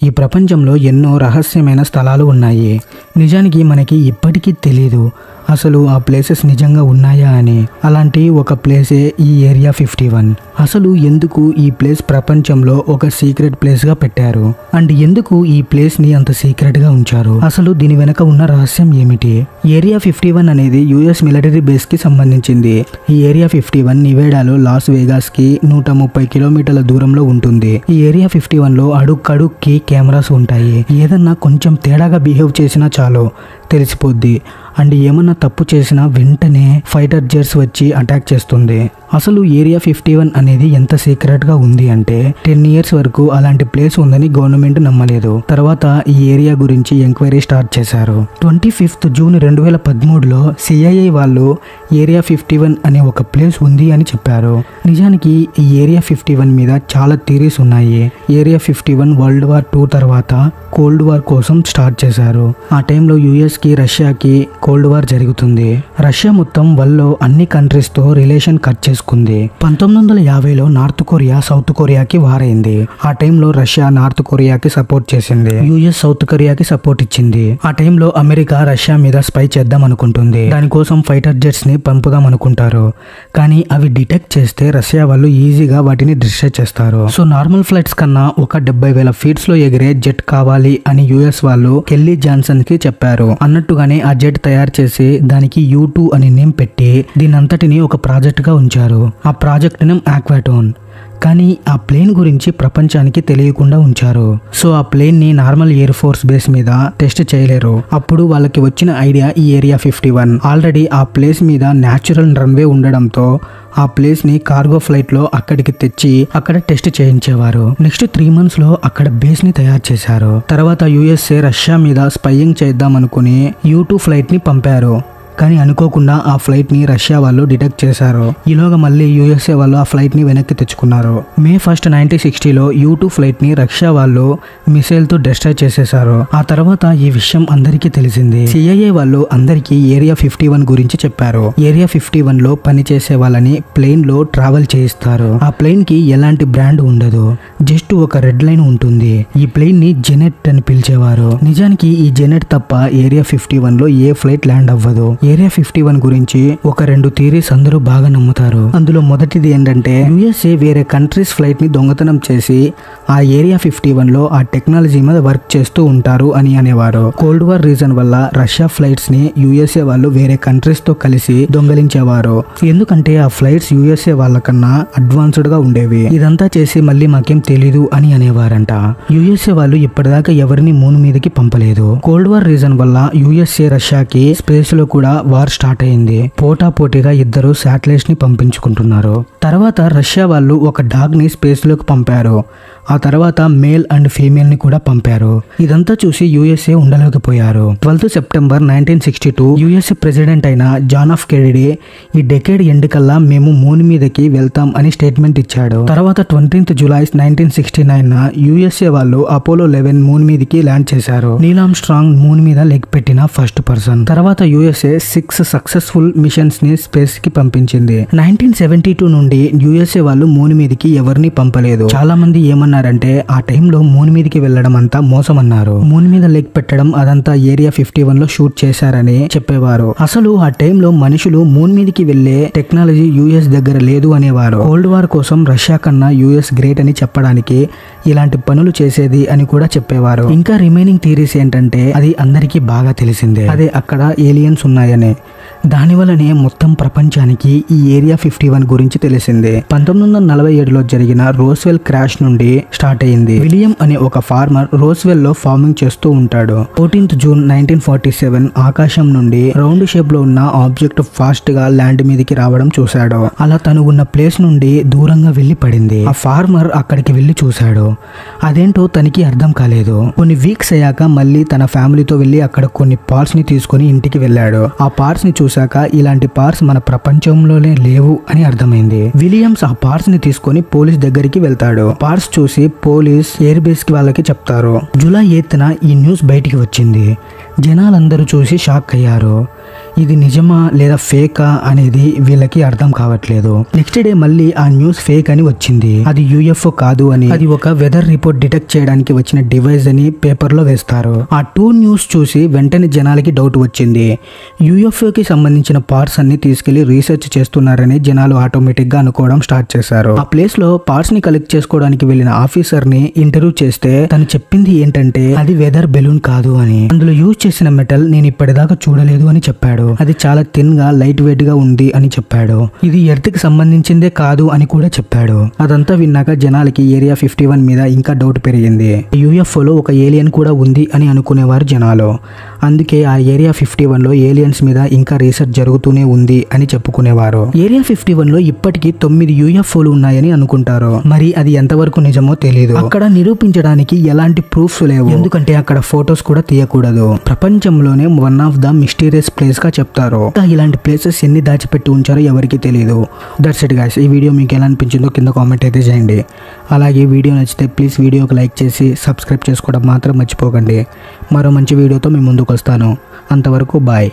ఈ ప్రపంచంలో ఎన్నో రహస్యమైన స్థలాలు ఉన్నాయి. నిజానికి మనకి ఇప్పటికీ తెలీదు అసలు ఆ ప్లేసెస్ నిజంగా ఉన్నాయా అని. అలాంటి ఒక ప్లేసే ఈ ఏరియా 51. అసలు ఎందుకు ఈ ప్లేస్ ప్రపంచంలో ఒక సీక్రెట్ ప్లేస్ గా పెట్టారు అండ్ ఎందుకు ఈ ప్లేస్ ని అంత సీక్రెట్ గా ఉంచారు, అసలు దీని వెనక ఉన్న రహస్యం ఏమిటి? ఏరియా 51 అనేది యుఎస్ మిలిటరీ బేస్ కి సంబంధించింది. ఈ ఏరియా 51 నివేడాలో లాస్ వేగాస్ కి 130 కిలోమీటర్ల దూరంలో ఉంటుంది. ఈ ఏరియా 51 లో అడుక్కి కెమెరాస్ ఉంటాయి. ఏదన్నా కొంచెం తేడాగా బిహేవ్ చేసినా చాలు తెలిసిపోద్ది. అండ్ ఏమన్నా తప్పు చేసినా వెంటనే ఫైటర్ జెట్స్ వచ్చి అటాక్ చేస్తుంది. అసలు ఏరియా 51 అనేది ఎంత సీక్రెట్ గా ఉంది అంటే 10 ఇయర్స్ వరకు అలాంటి ప్లేస్ ఉందని గవర్నమెంట్ నమ్మలేదు. తర్వాత ఈ ఏరియా గురించి ఎంక్వైరీ స్టార్ట్ చేశారు. 25 జూన్ 2013లో సిఐఏ వాళ్ళు ఏరియా 51 అనే ఒక ప్లేస్ ఉంది అని చెప్పారు. నిజానికి ఈ ఏరియా 51 మీద చాలా థియరీస్ ఉన్నాయి. ఏరియా 51 వరల్డ్ వార్ 2 తర్వాత కోల్డ్ వార్ కోసం స్టార్ట్ చేశారు. ఆ టైంలో యుఎస్ కి రష్యాకి కోల్డ్ వార్ జరుగుతుంది. రష్యా మొత్తం వరల్డ్లో అన్ని కంట్రీస్ తో రిలేషన్ కట్ చేసుకుంది. 1950లో నార్త్ కొరియా సౌత్ కొరియాకి వార్ అయింది. ఆ టైంలో రష్యా నార్త్ కొరియాకి సపోర్ట్ చేసింది, యుఎస్ సౌత్ కొరియాకి సపోర్ట్ ఇచ్చింది. ఆ టైంలో అమెరికా రష్యా మీద స్పై చేద్దాం అనుకుంటుంది. దానికోసం ఫైటర్ జెట్స్ ని పంపుదాం అనుకుంటారు. కానీ అవి డిటెక్ట్ చేస్తే రష్యా వాళ్ళు ఈజీగా వాటిని డిస్ట్రాయ్ చేస్తారు. సో నార్మల్ ఫ్లైట్స్ కన్నా ఒక 70,000 ఫీట్స్ లో ఎగిరే జెట్ కావాలి అని యుఎస్ వాళ్ళు కెల్లీ జాన్సన్ కి చెప్పారు. అన్నట్టుగానే ఆ జెట్ తయారు చేసి దానికి U2 అని నేమ్ పెట్టి దీనంతటిని ఒక ప్రాజెక్ట్ గా ఉంచారు. ఆ ప్రాజెక్ట్ నేమ్ ఆక్వాటోన్. కానీ ఆ ప్లేన్ గురించి ప్రపంచానికి తెలియకుండా ఉంచారు. సో ఆ ప్లేన్ ని నార్మల్ ఎయిర్ ఫోర్స్ బేస్ మీద టెస్ట్ చేయలేరు. అప్పుడు వాళ్ళకి వచ్చిన ఐడియా ఈ ఏరియా 51. ఆల్రెడీ ఆ ప్లేస్ మీద న్యాచురల్ రన్వే ఉండడంతో ఆ ప్లేస్ ని కార్గో ఫ్లైట్ లో అక్కడికి తెచ్చి అక్కడ టెస్ట్ చేయించేవారు. నెక్స్ట్ 3 months లో అక్కడ బేస్ ని తయారు చేశారు. తర్వాత యుఎస్ఏ రష్యా మీద స్పైయింగ్ చేద్దాం అనుకుని U2 ఫ్లైట్ ని పంపారు. కానీ అనుకోకుండా ఆ ఫ్లైట్ ని రష్యా వాళ్ళు డిటెక్ట్ చేశారు. ఈలోగా మళ్ళీ యుఎస్ఏ వాళ్ళు ఆ ఫ్లైట్ ని వెనక్కి తెచ్చుకున్నారు. May 1, 1960లో U2 ఫ్లైట్ ని రష్యా వాళ్ళు మిసైల్ తో డిస్ట్రాయ్ చేసేశారు. ఆ తర్వాత ఈ విషయం అందరికీ తెలిసింది. సిఐఏ వాళ్ళు అందరికీ ఏరియా 51 గురించి చెప్పారు. ఏరియా 51 లో పనిచేసే వాళ్ళని ప్లేన్ లో ట్రావెల్ చేయిస్తారు. ఆ ప్లేన్ కి ఎలాంటి బ్రాండ్ ఉండదు, జస్ట్ ఒక రెడ్ లైన్ ఉంటుంది. ఈ ప్లేన్ ని జెనెట్ అని పిలిచేవారు. నిజానికి ఈ జెనెట్ తప్ప ఏరియా 51 లో ఏ ఫ్లైట్ ల్యాండ్ అవ్వదు. ఏరియా 51 గురించి ఒక 2 థియరీస్ అందరూ బాగా నమ్ముతారు. అందులో మొదటిది ఏంటంటే యుఎస్ఏ వేరే కంట్రీస్ ఫ్లైట్ ని దొంగతనం చేసి ఆ ఏరియా 51 లో ఆ టెక్నాలజీ మీద వర్క్ చేస్తూ ఉంటారు అని అనేవారు. కోల్డ్ వార్ రీజన్ వల్ల రష్యా ఫ్లైట్స్ ని యుఎస్ఏ వాళ్ళు వేరే కంట్రీస్ తో కలిసి దొంగలించేవారు. ఎందుకంటే ఆ ఫ్లైట్స్ యుఎస్ఏ వాళ్ళకన్నా అడ్వాన్స్డ్ గా ఉండేవి. ఇదంతా చేసి మళ్ళీ మాకేం తెలీదు అని అనేవారంట. యుఎస్ఏ వాళ్ళు ఇప్పటిదాకా ఎవరిని మూన్ మీదకి పంపలేదు. కోల్డ్ వార్ రీజన్ వల్ల యుఎస్ఏ రష్యాకి స్పేస్ లో కూడా వార్ స్టార్ట్ అయింది. పోటాపోటీగా ఇద్దరు శాటిలైట్స్ ని పంపించుకుంటున్నారు. తర్వాత రష్యా వాళ్ళు ఒక డాగ్ ని స్పేస్ లోకి పంపారు. ఆ తర్వాత మేల్ అండ్ ఫీమేల్ ని కూడా పంపారు. ఇదంతా చూసి యుఎస్ఏ ఉండలేకపోయారు. 12 సెప్టెంబర్ 1962 యుఎస్ఏ ప్రెసిడెంట్ అయిన జాన్ ఎఫ్ కెనడీ ఈ డెకేడ్ ఎండ్ కల్లా మేము మూన్ మీదకి వెళ్తాం అని స్టేట్మెంట్ ఇచ్చాడు. తర్వాత 20 జూలై 1969 యుఎస్ఏ వాళ్ళు అపోలో 11 మూన్ మీదకి ల్యాండ్ చేశారు. నీల్ ఆర్మ్స్ట్రాంగ్ మూన్ మీద లెగ్ పెట్టిన ఫస్ట్ పర్సన్. తర్వాత యుఎస్ఏ 6 సక్సెస్ఫుల్ మిషన్స్ ని స్పేస్ కి పంపించింది. 1972 నుండి యుఎస్ఏ వాళ్ళు మూన్ మీదకి ఎవరిని పంపలేదు. చాలా మంది ఏమన్నారంటే ఆ టైంలో మూన్ మీదకి వెళ్లడం అంతా మోసం అన్నారు. మూన్ మీద లెగ్ పెట్టడం అదంతా ఏరియా 51 లో షూట్ చేశారని చెప్పేవారు. అసలు ఆ టైంలో మనుషులు మూన్ మీదకి వెళ్లే టెక్నాలజీ యుఎస్ దగ్గర లేదు అనేవారు. కోల్డ్ వార్ కోసం రష్యా కన్నా యుఎస్ గ్రేట్ అని చెప్పడానికి ఇలాంటి పనులు చేసేది అని కూడా చెప్పేవారు. ఇంకా రిమైనింగ్ థియరీస్ ఏంటంటే అది అందరికీ బాగా తెలిసిందే, అదే అక్కడ ఏలియన్స్ ఉన్నాయని. దానివల్లనే మొత్తం ప్రపంచానికి ఈ ఏరియా 51 గురించి తెలిసింది. 1947లో జరిగిన రోస్వెల్ క్రాష్ నుండి స్టార్ట్ అయింది. విలియం అనే ఒక ఫార్మర్ రోస్వెల్ లో ఫార్మింగ్ చేస్తూ ఉంటాడు. 14 జూన్ 1947 ఆకాశం నుండి రౌండ్ షేప్ లో ఉన్న ఆబ్జెక్ట్ ఫాస్ట్ గా ల్యాండ్ మీదకి రావడం చూశాడు. అలా తను ఉన్న ప్లేస్ నుండి దూరంగా వెళ్లి పడింది. ఆ ఫార్మర్ అక్కడికి వెళ్లి చూశాడు. అదేంటో తనకి అర్థం కాలేదు. కొన్ని వీక్స్ అయ్యాక మళ్ళీ తన ఫ్యామిలీతో వెళ్లి అక్కడ కొన్ని పార్ట్స్ ని తీసుకుని ఇంటికి వెళ్ళాడు. ఆ పార్ట్స్ ని చూశాక ఇలాంటి పార్ట్స్ మన ప్రపంచంలోనే లేవు అని అర్థమైంది. విలియమ్స్ ఆ పార్ట్స్ ని తీసుకుని పోలీస్ దగ్గరికి వెళ్తాడు. పార్ట్స్ చూసి పోలీస్ ఎయిర్ బేస్ కి వాళ్ళకి చెప్తారు. జూలై 8న ఈ న్యూస్ బయటికి వచ్చింది. జనాలందరూ చూసి షాక్ అయ్యారు. ఇది నిజమా లేదా ఫేకా అనేది వీళ్ళకి అర్థం కావట్లేదు. నెక్స్ట్ డే మళ్ళీ ఆ న్యూస్ ఫేక్ అని వచ్చింది. అది యూఎఫ్ఓ కాదు అని, అది ఒక వెదర్ రిపోర్ట్ డిటెక్ట్ చేయడానికి వచ్చిన డివైస్ అని పేపర్ లో వేస్తారు. ఆ 2 న్యూస్ చూసి వెంటనే జనాలకి డౌట్ వచ్చింది. యూఎఫ్ఓకి సంబంధించిన పార్ట్స్ అన్ని తీసుకెళ్లి రీసెర్చ్ చేస్తున్నారని జనాలు ఆటోమేటిక్ గా అనుకోవడం స్టార్ట్ చేశారు. ఆ ప్లేస్ లో పార్ట్స్ ని కలెక్ట్ చేసుకోవడానికి వెళ్ళిన ఆఫీసర్ ని ఇంటర్వ్యూ చేస్తే తను చెప్పింది ఏంటంటే అది వెదర్ బెలూన్ కాదు అని, అందులో యూజ్ చేసిన మెటల్ నేను ఇప్పటిదాకా చూడలేదు అని చెప్పాడు. అది చాలా థిన్ గా లైట్ వెయిట్ గా ఉంది అని చెప్పాడు. ఇది ఎర్త్ కి సంబంధించిందే కాదు అని కూడా చెప్పాడు. అదంతా విన్నాక జనాలకి ఏరియా 51 మీద ఇంకా డౌట్ పెరిగింది. యూఎఫ్ఓలో ఒక ఏలియన్ కూడా ఉంది అని అనుకునేవారు జనాలు. అందుకే ఆ ఏరియా 51 లో ఏలియన్స్ మీద ఇంకా రీసెర్చ్ జరుగుతూనే ఉంది అని చెప్పుకునేవారు. ఏరియా 51 లో ఇప్పటికీ 9 యూఎఫ్ఓలు ఉన్నాయని అనుకుంటారు. మరి అది ఎంతవరకు నిజమో తెలియదు. అక్కడ నిరూపించడానికి ఎలాంటి ప్రూఫ్స్ లేవు, ఎందుకంటే అక్కడ ఫొటోస్ కూడా తీయకూడదు. ప్రపంచంలోనే one of the mysterious place గా చెప్తారు. ఇలాంటి ప్లేసెస్ ఎన్ని దాచిపెట్టి ఉంచారో ఎవరికి తెలియదు. That's it guys. ఈ వీడియో మీకు ఎలా అనిపించిందో కింద కామెంట్ అయితే చేయండి. అలాగే వీడియో నచ్చితే ప్లీజ్ వీడియోకి లైక్ చేసి సబ్స్క్రైబ్ చేసుకోవడం మాత్రం మర్చిపోకండి. మరో మంచి వీడియోతో మీ ముందుకు వస్తాను. అంతవరకు బాయ్.